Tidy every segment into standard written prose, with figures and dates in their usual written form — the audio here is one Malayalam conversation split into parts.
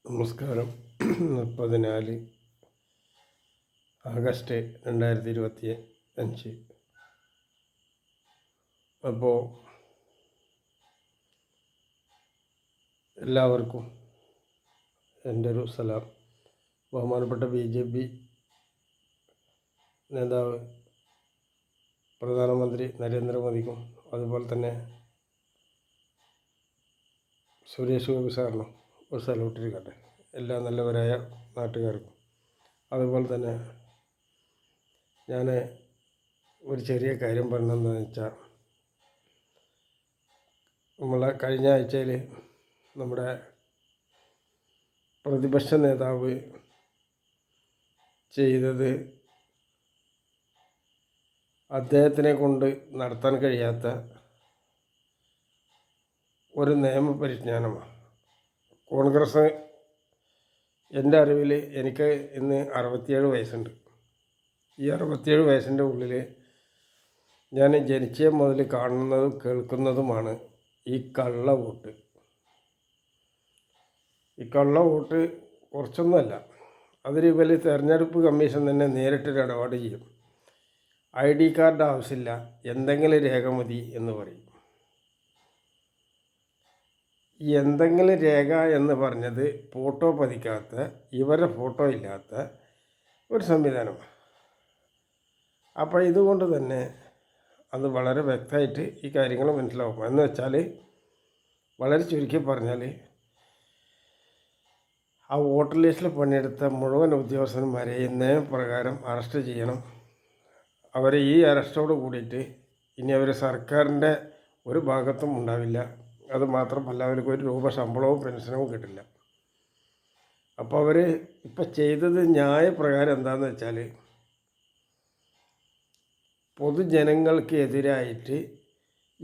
നമസ്കാരം. 14 ആഗസ്റ്റ് 2025. അപ്പോൾ എല്ലാവർക്കും എൻ്റെ ഒരു സലാം. ബഹുമാനപ്പെട്ട BJP നേതാവ് പ്രധാനമന്ത്രി നരേന്ദ്രമോദിക്കും അതുപോലെ തന്നെ സുരേഷ് ഗോപി സാറിനും ഒരു സല്യൂട്ടിരിക്കട്ടെ. എല്ലാ നല്ലവരായ നാട്ടുകാർക്കും. അതുപോലെ തന്നെ ഞാൻ ഒരു ചെറിയ കാര്യം പറഞ്ഞതെന്ന് വെച്ചാൽ, നമ്മളെ കഴിഞ്ഞ ആഴ്ചയിൽ നമ്മുടെ പ്രതിപക്ഷ നേതാവ് ചെയ്തത് അദ്ദേഹത്തിനെ കൊണ്ട് നടത്താൻ കഴിയാത്ത ഒരു നിയമപരിജ്ഞാനമാണ്. കോൺഗ്രസ്, എൻ്റെ അറിവിൽ എനിക്ക് ഇന്ന് 67 വയസ്സുണ്ട്. ഈ 67 വയസ്സിൻ്റെ ഉള്ളിൽ ഞാൻ ജനിച്ച മുതൽ കാണുന്നതും കേൾക്കുന്നതുമാണ് ഈ കള്ള വോട്ട്. ഈ കള്ള വോട്ട് കുറച്ചൊന്നുമല്ല. അതിൽ ഇവർ തെരഞ്ഞെടുപ്പ് കമ്മീഷൻ തന്നെ നേരിട്ടൊരു ഇടപാട് ചെയ്യും. ID കാർഡ് ആവശ്യമില്ല, എന്തെങ്കിലും രേഖ മതി എന്ന് പറയും. ഈ എന്തെങ്കിലും രേഖ എന്ന് പറഞ്ഞത് ഫോട്ടോ പതിക്കാത്ത, ഇവരുടെ ഫോട്ടോ ഇല്ലാത്ത ഒരു സംവിധാനമാണ്. അപ്പോൾ ഇതുകൊണ്ട് തന്നെ അത് വളരെ വ്യക്തമായിട്ട് ഈ കാര്യങ്ങൾ മനസ്സിലാവും. എന്ന് വെച്ചാൽ, വളരെ ചുരുക്കി പറഞ്ഞാൽ, ആ വോട്ടർ ലിസ്റ്റിൽ പണിയെടുത്ത മുഴുവൻ ഉദ്യോഗസ്ഥന്മാരെയും നിയമപ്രകാരം അറസ്റ്റ് ചെയ്യണം. അവരെ ഈ അറസ്റ്റോട് കൂടിയിട്ട് ഇനി അവർ സർക്കാരിൻ്റെ ഒരു ഭാഗത്തും ഉണ്ടാവില്ല. അതുമാത്രമല്ല, അവർക്ക് ഒരു രൂപ ശമ്പളവും പെൻഷനും കിട്ടില്ല. അപ്പോൾ അവർ ഇപ്പം ചെയ്തത് ന്യായപ്രകാരം എന്താണെന്ന് വെച്ചാൽ, പൊതുജനങ്ങൾക്ക് എതിരായിട്ട്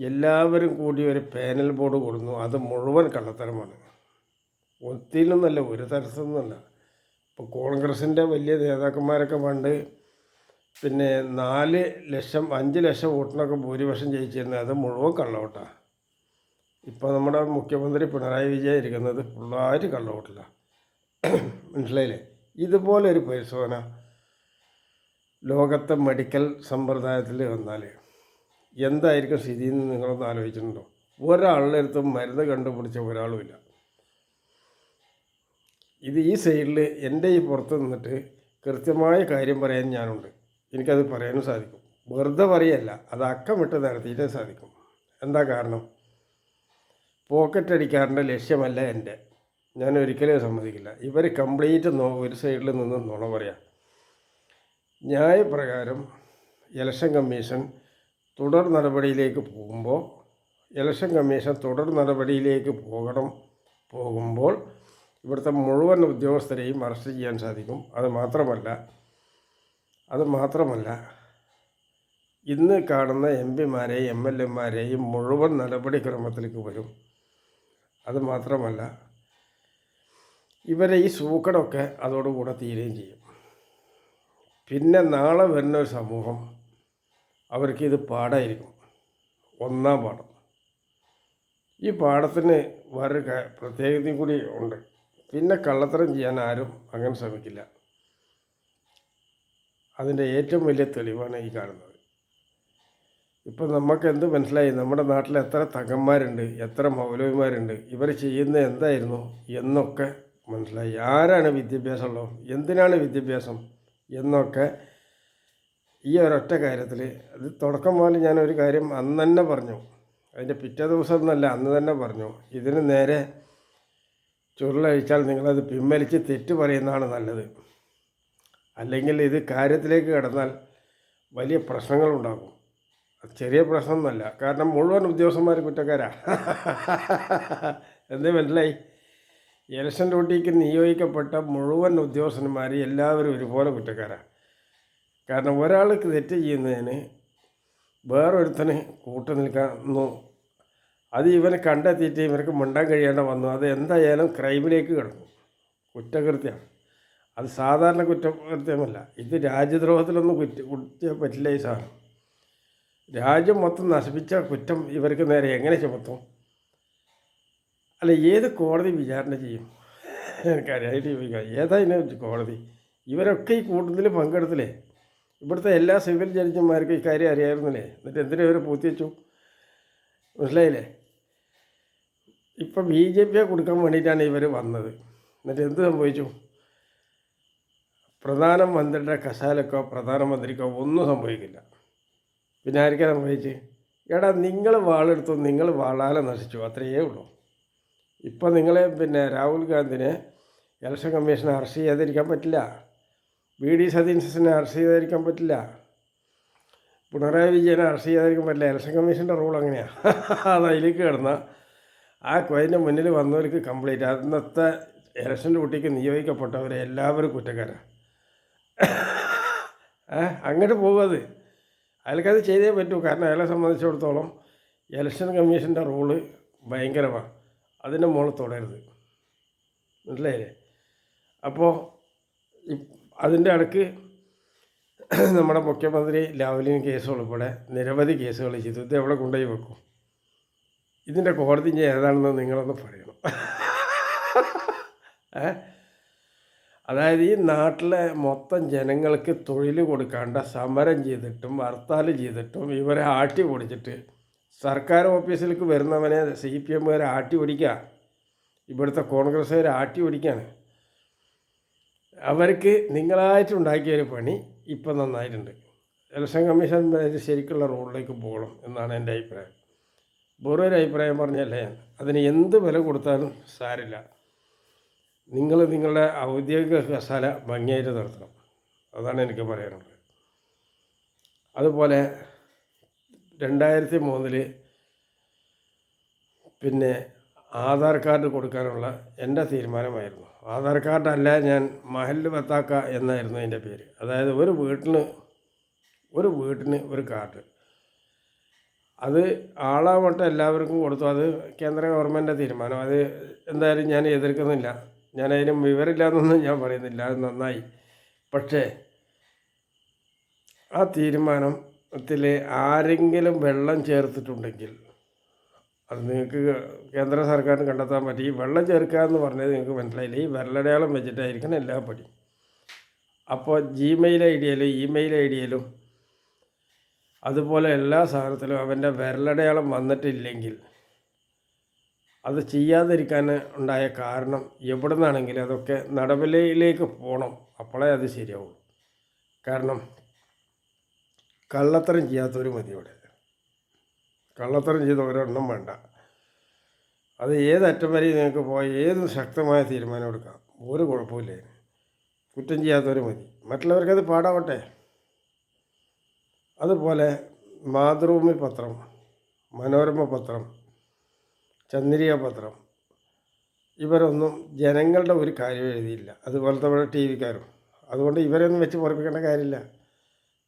എല്ലാവരും കൂടി ഒരു പാനൽ ബോർഡ് കൊടുന്നു. അത് മുഴുവൻ കള്ളത്തരമാണ്. ഒത്തിരിയൊന്നുമല്ല, ഒരു തരത്തിലൊന്നുമല്ല. ഇപ്പോൾ കോൺഗ്രസിൻ്റെ വലിയ നേതാക്കന്മാരൊക്കെ പണ്ട് 4 ലക്ഷം 5 ലക്ഷം വോട്ടിനൊക്കെ ഭൂരിപക്ഷം ജയിച്ചിരുന്നത് അത് മുഴുവൻ കള്ളവോട്ടാണ്. ഇപ്പോൾ നമ്മുടെ മുഖ്യമന്ത്രി പിണറായി വിജയൻ ഇരിക്കുന്നത് ഫുള്ളായിട്ട് കള്ളവോട്ടില്ല. മനസ്സിലായില്ലേ? ഇതുപോലൊരു പരിശോധന ലോകത്തെ മെഡിക്കൽ സമ്പ്രദായത്തിൽ വന്നാൽ എന്തായിരിക്കും സ്ഥിതി എന്ന് നിങ്ങളൊന്ന് ആലോചിച്ചിട്ടുണ്ടോ? ഒരാളുടെ അടുത്തും മരുന്ന് കണ്ടുപിടിച്ച ഒരാളുമില്ല. ഇത് ഈ സൈഡിൽ എൻ്റെ ഈ പുറത്ത് നിന്നിട്ട് കൃത്യമായ കാര്യം പറയാൻ ഞാനുണ്ട്. എനിക്കത് പറയാനും സാധിക്കും. വെറുതെ പറയല്ല, അത് അക്കമിട്ട് നടത്തിയിട്ടേ സാധിക്കും. എന്താ കാരണം? പോക്കറ്റ് അടിക്കാരൻ്റെ ലക്ഷ്യമല്ല എൻ്റെ. ഞാൻ ഒരിക്കലും സമ്മതിക്കില്ല. ഇവർ കംപ്ലീറ്റ് ഒരു സൈഡിൽ നിന്ന് നുണ പറയാം. ന്യായപ്രകാരം ഇലക്ഷൻ കമ്മീഷൻ തുടർ നടപടിയിലേക്ക് പോകുമ്പോൾ ഇവിടുത്തെ മുഴുവൻ ഉദ്യോഗസ്ഥരെയും അറസ്റ്റ് ചെയ്യാൻ സാധിക്കും. അത് മാത്രമല്ല ഇന്ന് കാണുന്ന MP-മാരെയും MLA-മാരെയും മുഴുവൻ നടപടിക്രമത്തിലേക്ക് വരും. അത് മാത്രമല്ല, ഇവരെ ഈ സൂക്കടമൊക്കെ അതോടുകൂടെ തീരുകയും ചെയ്യും. പിന്നെ നാളെ വരുന്ന ഒരു സമൂഹം അവർക്കിത് പാഠമായിരിക്കും. ഒന്നാം പാഠം. ഈ പാഠത്തിന് വേറൊരു പ്രത്യേകതയും കൂടി ഉണ്ട്. പിന്നെ കള്ളത്തരം ചെയ്യാൻ ആരും അങ്ങനെ ശ്രമിക്കില്ല. അതിൻ്റെ ഏറ്റവും വലിയ തെളിവാണ് ഈ കാണുന്നത്. ഇപ്പം നമുക്ക് എന്ത് മനസ്സിലായി? നമ്മുടെ നാട്ടിൽ എത്ര തങ്ങന്മാരുണ്ട്, എത്ര മൗലവിമാരുണ്ട്, ഇവർ ചെയ്യുന്നത് എന്തായിരുന്നു എന്നൊക്കെ മനസ്സിലായി. ആരാണ് വിദ്യാഭ്യാസമുള്ളോ, എന്തിനാണ് വിദ്യാഭ്യാസം എന്നൊക്കെ ഈ ഒരൊറ്റ കാര്യത്തിൽ. അത് തുടക്കം മുതൽ ഞാനൊരു കാര്യം അന്ന് തന്നെ പറഞ്ഞു. അതിൻ്റെ പിറ്റേ ദിവസം എന്നല്ല, അന്ന് തന്നെ പറഞ്ഞു. ഇതിന് നേരെ ചുരുളഴിച്ചാൽ നിങ്ങളത് പിൻവലിച്ച് തെറ്റ് പറയുന്നതാണ് നല്ലത്. അല്ലെങ്കിൽ ഇത് കാര്യത്തിലേക്ക് കടന്നാൽ വലിയ പ്രശ്നങ്ങളുണ്ടാകും. ചെറിയ പ്രശ്നമൊന്നുമല്ല. കാരണം മുഴുവൻ ഉദ്യോഗസ്ഥന്മാർ കുറ്റക്കാരാ. എന്തേ മനസ്സിലായി? ഇലക്ഷൻ ഡ്യൂട്ടിക്ക് നിയോഗിക്കപ്പെട്ട മുഴുവൻ ഉദ്യോഗസ്ഥന്മാർ എല്ലാവരും ഒരുപോലെ കുറ്റക്കാരാണ്. കാരണം ഒരാൾക്ക് തെറ്റ് ചെയ്യുന്നതിന് വേറൊരുത്തന് കൂട്ടു നിൽക്കുന്നു. അത് ഇവനെ കണ്ടെത്തിയിട്ട് ഇവർക്ക് മിണ്ടാൻ കഴിയേണ്ട വന്നു. അത് എന്തായാലും ക്രൈമിലേക്ക് കിടക്കും, കുറ്റകൃത്യമാണ്. അത് സാധാരണ കുറ്റകൃത്യമല്ല. ഇത് രാജ്യദ്രോഹത്തിലൊന്നും കുറ്റം പറ്റില്ല. ഈ സാധനം രാജ്യം മൊത്തം നശിപ്പിച്ച കുറ്റം ഇവർക്ക് നേരെ എങ്ങനെ ചുമത്തും? അല്ല, ഏത് കോടതി വിചാരണ ചെയ്യും? കാര്യമായിട്ട് ചോദിക്കാം, ഏതാ ഇതിന് കോടതി? ഇവരൊക്കെ ഈ കൂട്ടത്തിൽ പങ്കെടുത്തില്ലേ? ഇവിടുത്തെ എല്ലാ സിവിൽ ജഡ്ജിമാർക്കും ഈ കാര്യം അറിയാമായിരുന്നില്ലേ? എന്നിട്ട് എന്തിനാ ഇവരെ പൂത്തിവെച്ചു? മനസ്സിലായില്ലേ? ഇപ്പം BJP കൊടുക്കാൻ വേണ്ടിയിട്ടാണ് ഇവർ വന്നത്. എന്നിട്ട് എന്ത് സംഭവിച്ചു? പ്രധാനമന്ത്രിയുടെ കസാലക്കോ പ്രധാനമന്ത്രിക്കോ ഒന്നും സംഭവിക്കില്ല. പിന്നെ ആർക്കാ സംഭവിച്ച്? എടാ, നിങ്ങൾ വാളെടുത്തു, നിങ്ങൾ വാളാലെ നശിച്ചു, അത്രയേ ഉള്ളൂ. ഇപ്പം നിങ്ങൾ രാഹുൽ ഗാന്ധിനെ ഇലക്ഷൻ കമ്മീഷനെ അറസ്റ്റ് ചെയ്യാതിരിക്കാൻ പറ്റില്ല. VD സതീശനെ അറസ്റ്റ് ചെയ്യാതിരിക്കാൻ പറ്റില്ല. പിണറായി വിജയനെ അറസ്റ്റ് ചെയ്യാതിരിക്കാൻ പറ്റില്ല. ഇലക്ഷൻ കമ്മീഷൻ്റെ റൂൾ അങ്ങനെയാണ്. അത് അതിലേക്ക് കിടന്ന ആ അതിൻ്റെ മുന്നിൽ വന്നവർക്ക് കംപ്ലീറ്റ് അന്നത്തെ ഇലക്ഷൻ ഡ്യൂട്ടിക്ക് നിയോഗിക്കപ്പെട്ടവരെ എല്ലാവരും കുറ്റക്കാരാണ്. അങ്ങോട്ട് പോകുന്നത് അയാൾക്കത് ചെയ്തേ പറ്റൂ. കാരണം അയാളെ സംബന്ധിച്ചിടത്തോളം ഇലക്ഷൻ കമ്മീഷൻ്റെ റൂള് ഭയങ്കരമാണ്. അതിൻ്റെ മുകളിൽ തുടരുത്. മനസ്സിലായില്ലേ? അപ്പോൾ അതിൻ്റെ ഇടയ്ക്ക് നമ്മുടെ മുഖ്യമന്ത്രി ലാവ്ലിൻ കേസ് ഉൾപ്പെടെ നിരവധി കേസുകൾ ചെയ്തു. ഇത് എവിടെ കൊണ്ടുപോയി വെക്കും? ഇതിൻ്റെ കോടതി ഇനി ഏതാണെന്ന് നിങ്ങളൊന്ന് പറയണം. അതായത് ഈ നാട്ടിലെ മൊത്തം ജനങ്ങൾക്ക് തൊഴിൽ കൊടുക്കാണ്ട സമരം ചെയ്തിട്ടും ഹർത്താൽ ചെയ്തിട്ടും ഇവരെ ആട്ടി ഓടിച്ചിട്ട് സർക്കാർ ഓഫീസിലേക്ക് വരുന്നവനെ CPM ആട്ടി ഓടിക്കുക, ഇവിടുത്തെ കോൺഗ്രസ്സുകാർ ആട്ടി ഓടിക്കുകയാണ്. അവർക്ക് നിങ്ങളായിട്ടുണ്ടാക്കിയൊരു പണി ഇപ്പം നന്നായിട്ടുണ്ട്. ഇലക്ഷൻ കമ്മീഷൻ ശരിക്കുള്ള റോഡിലേക്ക് പോകണം എന്നാണ് എൻ്റെ അഭിപ്രായം. വേറൊരു അഭിപ്രായം പറഞ്ഞല്ലേ ഞാൻ. അതിന് എന്ത് വില കൊടുത്താലും സാരില്ല. നിങ്ങൾ നിങ്ങളുടെ ഔദ്യോഗിക കസാല ഭംഗിയായിട്ട് നടത്തണം. അതാണ് എനിക്ക് പറയാനുള്ളത്. അതുപോലെ 2003 ആധാർ കാർഡ് കൊടുക്കാനുള്ള എൻ്റെ തീരുമാനമായിരുന്നു. ആധാർ കാർഡല്ല, ഞാൻ മഹല്ല് ബത്താക്ക എന്നായിരുന്നു അതിൻ്റെ പേര്. അതായത് ഒരു വീട്ടിന് ഒരു കാർഡ്. അത് ആളാവട്ടെ എല്ലാവർക്കും കൊടുത്തു. അത് കേന്ദ്ര ഗവൺമെൻറ്റിൻ്റെ തീരുമാനം. അത് എന്തായാലും ഞാൻ എതിർക്കുന്നില്ല. ഞാനതിനും വിവരമില്ലാന്നൊന്നും ഞാൻ പറയുന്നില്ല. അത് നന്നായി. പക്ഷേ ആ തീരുമാനത്തിൽ ആരെങ്കിലും വെള്ളം ചേർത്തിട്ടുണ്ടെങ്കിൽ അത് നിങ്ങൾക്ക് കേന്ദ്ര സർക്കാരിന് കണ്ടെത്താൻ പറ്റി. ഈ വെള്ളം ചേർക്കുക എന്ന് പറഞ്ഞത് നിങ്ങൾക്ക് മനസ്സിലായില്ല. ഈ വിരലടയാളം വെച്ചിട്ടായിരിക്കണം എല്ലാ പടി. അപ്പോൾ Gmail ID-യിലും ഇമെയിൽ ID-യിലും അതുപോലെ എല്ലാ സാധനത്തിലും അവൻ്റെ വിരലടയാളം വന്നിട്ടില്ലെങ്കിൽ അത് ചെയ്യാതിരിക്കാൻ ഉണ്ടായ കാരണം എവിടെ നിന്നാണെങ്കിലും അതൊക്കെ നടപടിയിലേക്ക് പോകണം. അപ്പോഴേ അത് ശരിയാവുള്ളൂ. കാരണം കള്ളത്തരം ചെയ്യാത്തവർ മതി ഇവിടെ. കള്ളത്തരം ചെയ്ത ഒരെണ്ണം വേണ്ട. അത് ഏതറ്റം വരെ നിങ്ങൾക്ക് പോയി ഏത് ശക്തമായ തീരുമാനം എടുക്കാം, ഒരു കുഴപ്പമില്ല. കുറ്റം ചെയ്യാത്തവർ മതി. മറ്റുള്ളവർക്കത് പാടാവട്ടെ. അതുപോലെ മാതൃഭൂമി പത്രം, മനോരമ പത്രം, ചന്ദ്രിക പത്രം ഇവരൊന്നും ജനങ്ങളുടെ ഒരു കാര്യം എഴുതിയില്ല. അതുപോലത്തെ ഇവിടെ TV-ക്കാരും. അതുകൊണ്ട് ഇവരൊന്നും വെച്ച് പൊറപ്പിക്കേണ്ട കാര്യമില്ല.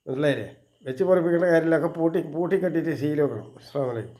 മനസ്സിലായില്ലേ? വെച്ച് പൊറപ്പിക്കേണ്ട കാര്യമില്ല. ഒക്കെ പൂട്ടി കെട്ടിയിട്ട് ശീലം വെക്കണം. അസ്സലാമു അലൈക്കും.